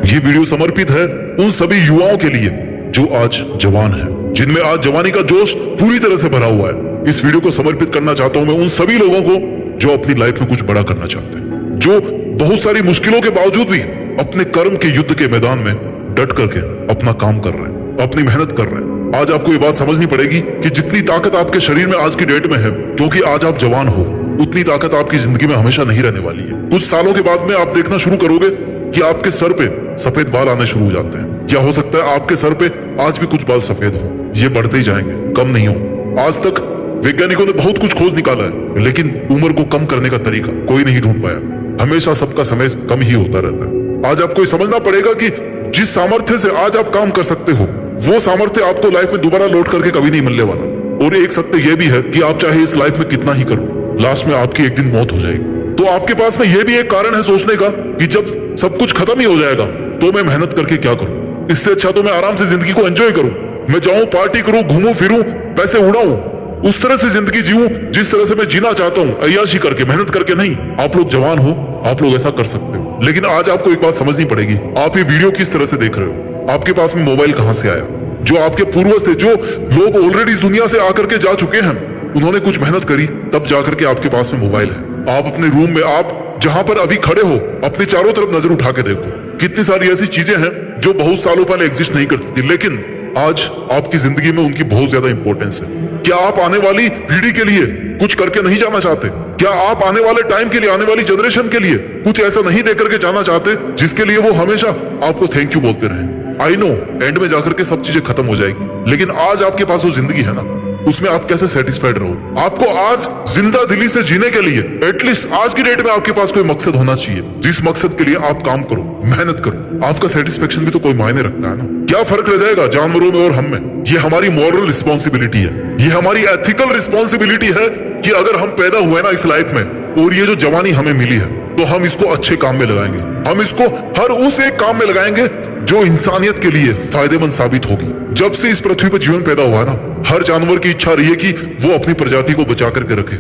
ये वीडियो समर्पित है उन सभी युवाओं के लिए जो आज जवान हैं, जिनमें आज जवानी का जोश पूरी तरह से भरा हुआ है। इस वीडियो को समर्पित करना चाहता हूं मैं उन सभी लोगों को जो अपनी लाइफ में कुछ बड़ा करना चाहते हैं, जो बहुत सारी मुश्किलों के बावजूद भी अपने कर्म के युद्ध के मैदान में डट करके अपना काम कर रहे हैं, अपनी मेहनत कर रहे हैं। आज आपको ये बात समझनी पड़ेगी कि जितनी ताकत आपके शरीर में आज की डेट में है, क्योंकि आज आप जवान हो, उतनी ताकत आपकी जिंदगी में हमेशा नहीं रहने वाली है। कुछ सालों के बाद में आप देखना शुरू करोगे कि आपके सर पे सफेद बाल आने शुरू हो जाते हैं। क्या हो सकता है आपके सर पे आज भी कुछ बाल सफेद हो, ये बढ़ते ही जाएंगे, कम नहीं हो। आज तक वैज्ञानिकों ने बहुत कुछ खोज निकाला है, लेकिन उम्र को कम करने का तरीका कोई नहीं ढूंढ पाया। हमेशा सबका समय कम ही होता रहता है। आज आपको समझना पड़ेगा कि जिस सामर्थ्य से आज आप काम कर सकते हो, वो सामर्थ्य आपको लाइफ में दोबारा लौट करके कभी नहीं मिलने वाला। और एक सत्य यह भी है कि आप चाहे इस लाइफ में कितना ही करो, लास्ट में आपकी एक दिन मौत हो जाएगी। तो आपके पास में यह भी एक कारण है सोचने का कि जब सब कुछ खत्म ही हो जाएगा तो मैं मेहनत करके क्या करूं। इससे अच्छा तो मैं आराम से जिंदगी को एंजॉय करूं, मैं जाऊं, पार्टी करूं, घूमूं फिरूं, पैसे उड़ाऊं, उस तरह से जिंदगी जीऊं जिस तरह से मैं जीना चाहता हूं, अय्याशी करके, मेहनत करके नहीं। आप लोग जवान हो, आप लोग ऐसा कर सकते हो, लेकिन आज आपको एक बात समझनी पड़ेगी। आप ये वीडियो किस तरह से देख रहे हो, आपके पास में मोबाइल कहां से आया? जो आपके पूर्वज थे, जो लोग ऑलरेडी इस दुनिया से आकर के जा चुके हैं, उन्होंने कुछ मेहनत करी, तब जाकर के आपके पास में मोबाइल है। आप अपने रूम में, आप जहां पर अभी खड़े हो, अपने चारों तरफ नजर उठा के देखो, कितनी सारी ऐसी चीजें हैं जो बहुत सालों पहले एग्जिस्ट नहीं करती थी, लेकिन आज आपकी जिंदगी में उनकी बहुत ज्यादा इंपॉर्टेंस है। क्या आप आने वाली पीढ़ी के लिए कुछ करके नहीं जाना चाहते? क्या आप आने वाले टाइम के लिए, आने वाली जनरेशन के लिए कुछ ऐसा नहीं दे करके जाना चाहते जिसके लिए वो हमेशा आपको थैंक यू बोलते रहे? आई नो एंड में जाकर के सब चीजें खत्म हो जाएगी, लेकिन आज आपके पास वो जिंदगी है ना, उसमें आप कैसे सेटिस्फाइड रहो? आपको आज जिंदा दिली से जीने के लिए एटलीस्ट आज की डेट में आपके पास कोई मकसद होना चाहिए, जिस मकसद के लिए आप काम करो, मेहनत करो। आपका सेटिस्फेक्शन भी तो कोई मायने रखता है ना। क्या फर्क रह जाएगा जानवरों में और हम में? ये हमारी मॉरल रिस्पॉन्सिबिलिटी है, ये हमारी एथिकल रिस्पॉन्सिबिलिटी है कि अगर हम पैदा हुए ना इस लाइफ में, और ये जो जवानी हमें मिली है, तो हम इसको अच्छे काम में लगाएंगे। हम इसको हर उस एक काम में लगाएंगे जो इंसानियत के लिए फायदेमंद साबित होगी। जब से इस पृथ्वी पर जीवन पैदा हुआ ना, हर जानवर की इच्छा रही है कि वो अपनी प्रजाति को बचा करके रखे।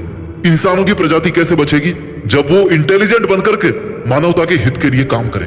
इंसानों की प्रजाति कैसे बचेगी? जब वो इंटेलिजेंट बनकर के मानवता के हित के लिए काम करें,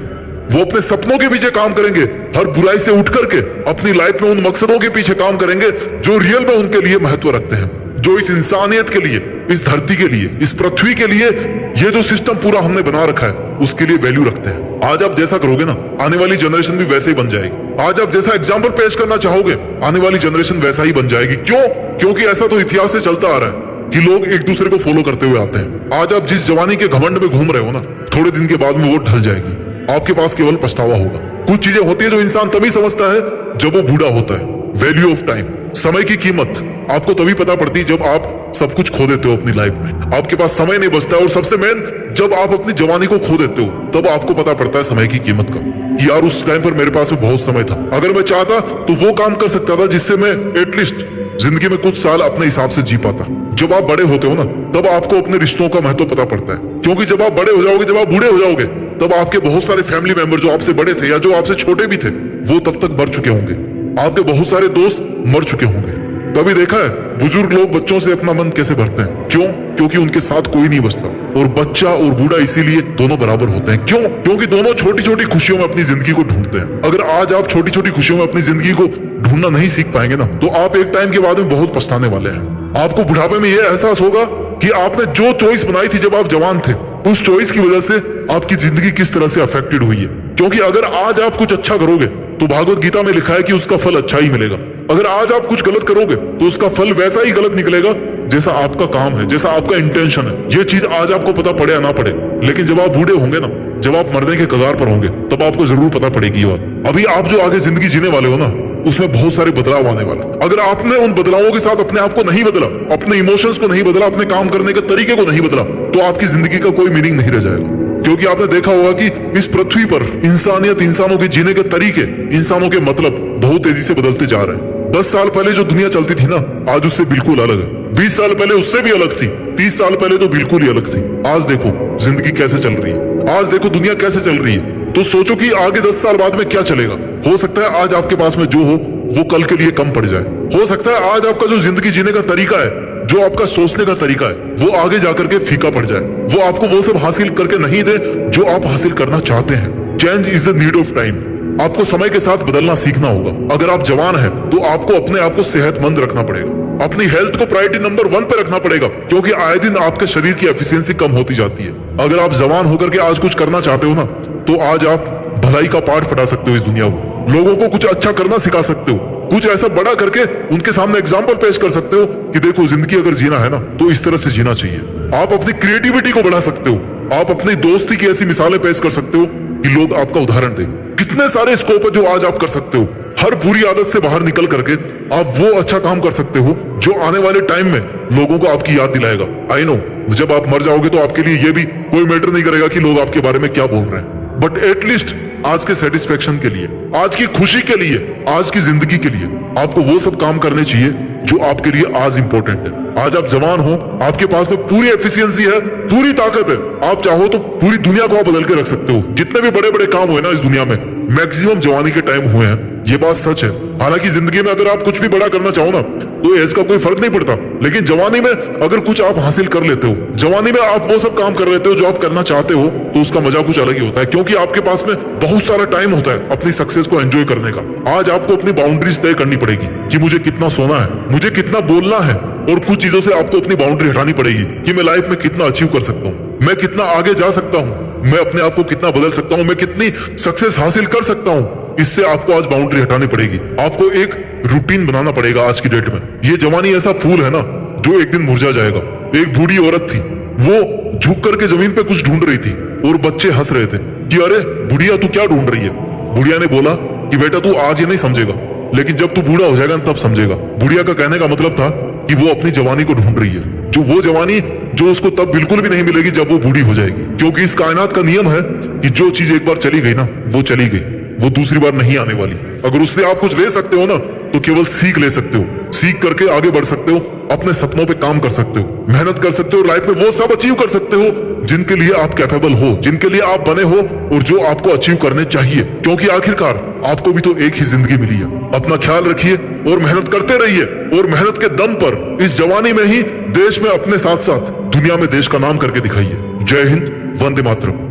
वो अपने सपनों के पीछे काम करेंगे, हर बुराई से उठ करके अपनी लाइफ में उन मकसदों के पीछे काम करेंगे जो रियल में उनके लिए महत्व रखते हैं, जो इस इंसानियत के लिए, इस धरती के लिए, इस पृथ्वी के लिए, ये जो सिस्टम पूरा हमने बना रखा है उसके लिए वैल्यू रखते हैं। आज आप जैसा करोगे ना, आने वाली जनरेशन भी वैसे ही बन जाएगी। आज आप जैसा एग्जाम्पल पेश करना चाहोगे, आने वाली जनरेशन वैसा ही बन जाएगी। क्यों? क्योंकि ऐसा तो इतिहास से चलता आ रहा है कि लोग एक दूसरे को फॉलो करते हुए आते हैं। आज आप जिस जवानी के घमंड में घूम रहे हो ना, थोड़े दिन के बाद में वो ढल जाएगी। आपके पास केवल पछतावा होगा। कुछ चीजें होती है जो इंसान तभी समझता है जब वो बूढ़ा होता है। वैल्यू ऑफ टाइम, समय की कीमत आपको तभी पता पड़ती है जब आप सब कुछ खो देते हो अपनी लाइफ में, आपके पास समय नहीं बचता। और सबसे मेन, जब आप अपनी जवानी को खो देते हो, तब आपको पता पड़ता है समय की कीमत का। यार उस टाइम पर मेरे पास में बहुत समय था, अगर मैं चाहता तो वो काम कर सकता था जिससे मैं एटलीस्ट जिंदगी में कुछ साल अपने हिसाब से जी पाता। जब आप बड़े होते हो ना, तब आपको अपने रिश्तों का महत्व पता पड़ता है, क्योंकि जब आप बड़े हो जाओगे, जब आप बूढ़े हो जाओगे, तब आपके बहुत सारे फैमिली मेंबर जो आपसे बड़े थे या जो आपसे छोटे भी थे, वो तब तक मर चुके होंगे। आपके बहुत सारे दोस्त मर चुके होंगे। कभी देखा है बुजुर्ग लोग बच्चों से अपना मन कैसे भरते हैं? क्यों? क्योंकि उनके साथ कोई नहीं बचता। और बच्चा और बूढ़ा इसीलिए दोनों बराबर होते हैं। क्यों? क्योंकि दोनों छोटी छोटी खुशियों में अपनी जिंदगी को ढूंढते हैं। अगर आज आप छोटी छोटी खुशियों में अपनी जिंदगी को ढूंढना नहीं सीख पाएंगे ना, तो आप एक टाइम के बाद में बहुत पछताने वाले हैं। आपको बुढ़ापे में यह एहसास होगा कि आपने जो चॉइस बनाई थी जब आप जवान थे, उस चॉइस की वजह से आपकी जिंदगी किस तरह से अफेक्टेड हुई है। क्योंकि अगर आज आप कुछ अच्छा करोगे तो भागवत गीता में लिखा है कि उसका फल अच्छा ही मिलेगा। अगर आज आप कुछ गलत करोगे तो उसका फल वैसा ही गलत निकलेगा जैसा आपका काम है, जैसा आपका इंटेंशन है। ये चीज आज आपको पता पड़े या ना पड़े, लेकिन जब आप बूढ़े होंगे ना, जब आप मरने के कगार पर होंगे, तब आपको जरूर पता पड़ेगी ये बात। अभी आप जो आगे जिंदगी जीने वाले हो ना, उसमें बहुत सारे बदलाव आने वाले। अगर आपने उन बदलावों के साथ अपने आप को नहीं बदला, अपने इमोशंस को नहीं बदला, अपने काम करने के तरीके को नहीं बदला, तो आपकी जिंदगी का कोई मीनिंग नहीं रह जाएगा। क्योंकि आपने देखा होगा कि इस पृथ्वी पर इंसानियत, इंसानों के जीने के तरीके, इंसानों के मतलब बहुत तेजी से बदलते जा रहे हैं। 10 साल पहले जो दुनिया चलती थी ना, आज उससे बिल्कुल अलग है। 20 साल पहले उससे भी अलग थी। 30 साल पहले तो बिल्कुल ही अलग थी। आज देखो जिंदगी कैसे चल रही है, आज देखो दुनिया कैसे चल रही है। तो सोचो कि आगे 10 साल बाद में क्या चलेगा। हो सकता है आज आपके पास में जो हो वो कल के लिए कम पड़ जाए। हो सकता है आज आपका जो जिंदगी जीने का तरीका है, जो आपका सोचने का तरीका है, वो आगे जाकर के फीका पड़ जाए। वो आपको वो सब हासिल करके नहीं दे जो आप हासिल करना चाहते हैं। Change is the need of time. आपको समय के साथ बदलना सीखना होगा। अगर आप जवान हैं तो आपको अपने आप को सेहतमंद रखना पड़ेगा, अपनी हेल्थ को प्रायोरिटी नंबर 1 पे रखना पड़ेगा, क्योंकि आए दिन आपके शरीर की एफिशिएंसी कम होती जाती है। अगर आप जवान होकर के आज कुछ करना चाहते हो ना, तो आज आप भलाई का पाठ पढ़ा सकते हो इस दुनिया को, लोगों को कुछ अच्छा करना सिखा सकते हो, कुछ ऐसा बड़ा करके उनके सामने एग्जाम्पल पेश कर सकते हो कि देखो जिंदगी अगर जीना है ना तो इस तरह से जीना चाहिए। आप अपनी क्रिएटिविटी को बढ़ा सकते हो, आप अपनी दोस्ती की ऐसी मिसालें पेश कर सकते हो कि लोग आपका उदाहरण दें। कितने सारे स्कोप है जो आज आप कर सकते हो। हर बुरी आदत से बाहर निकल करके आप वो अच्छा काम कर सकते हो जो आने वाले टाइम में लोगों को आपकी याद दिलाएगा। आई नो जब आप मर जाओगे तो आपके लिए ये भी कोई मैटर नहीं करेगा कि लोग आपके बारे में क्या बोल रहे हैं, बट एटलीस्ट आज के सेटिस्फेक्शन के लिए, आज की खुशी के लिए, आज की जिंदगी के लिए आपको वो सब काम करने चाहिए जो आपके लिए आज इंपॉर्टेंट है। आज आप जवान हो, आपके पास में पूरी एफिशिएंसी है, पूरी ताकत है, आप चाहो तो पूरी दुनिया को आप बदल के रख सकते हो। जितने भी बड़े बड़े काम हुए ना इस दुनिया में, मैक्सिमम जवानी के टाइम हुए हैं, ये बात सच है। हालांकि जिंदगी में अगर आप कुछ भी बड़ा करना चाहो ना तो एज का कोई फर्क नहीं पड़ता, लेकिन जवानी में अगर कुछ आप हासिल कर लेते हो, जवानी में आप वो सब काम कर लेते हो जो आप करना चाहते हो, तो उसका मजा कुछ अलग ही होता है, क्योंकि आपके पास में बहुत सारा टाइम होता है अपनी सक्सेस को एंजॉय करने का। आज आपको अपनी बाउंड्रीज तय करनी पड़ेगी कि मुझे कितना सोना है, मुझे कितना बोलना है, और कुछ चीजों से आपको अपनी बाउंड्री हटानी पड़ेगी कि मैं लाइफ में कितना अचीव कर सकता हूँ, मैं कितना आगे जा सकता हूँ, मैं अपने आप को कितना बदल सकता हूँ, मैं कितनी सक्सेस हासिल कर सकता हूँ। इससे आपको आज बाउंड्री हटानी पड़ेगी, आपको एक रूटीन बनाना पड़ेगा आज की डेट में। ये जवानी ऐसा फूल है ना जो एक दिन मुरझा जाएगा। एक बूढ़ी औरत थी, वो झुक करके जमीन पे कुछ ढूंढ रही थी और बच्चे हंस रहे थे कि अरे बुढ़िया तू क्या ढूंढ रही है। बुढ़िया ने बोला कि बेटा तू आज ये नहीं समझेगा, लेकिन जब तू बूढ़ा हो जाएगा तब समझेगा। बुढ़िया का कहने का मतलब था कि वो अपनी जवानी को ढूंढ रही है, जो वो जवानी जो उसको तब बिल्कुल भी नहीं मिलेगी जब वो बूढ़ी हो जाएगी, क्योंकि इस कायनात का नियम है कि जो चीज एक बार चली गई ना वो चली गई, वो दूसरी बार नहीं आने वाली। अगर उससे आप कुछ ले सकते हो ना तो केवल सीख ले सकते हो, सीख करके आगे बढ़ सकते हो, अपने सपनों पे काम कर सकते हो, मेहनत कर सकते हो, लाइफ में वो सब अचीव कर सकते हो जिनके लिए आप कैपेबल हो, जिनके लिए आप बने हो और जो आपको अचीव करने चाहिए, क्योंकि आखिरकार आपको भी तो एक ही जिंदगी मिली है। अपना ख्याल रखिए और मेहनत करते रहिए, और मेहनत के दम पर इस जवानी में ही देश में अपने साथ साथ दुनिया में देश का नाम करके दिखाइए। जय हिंद, वंदे मातरम।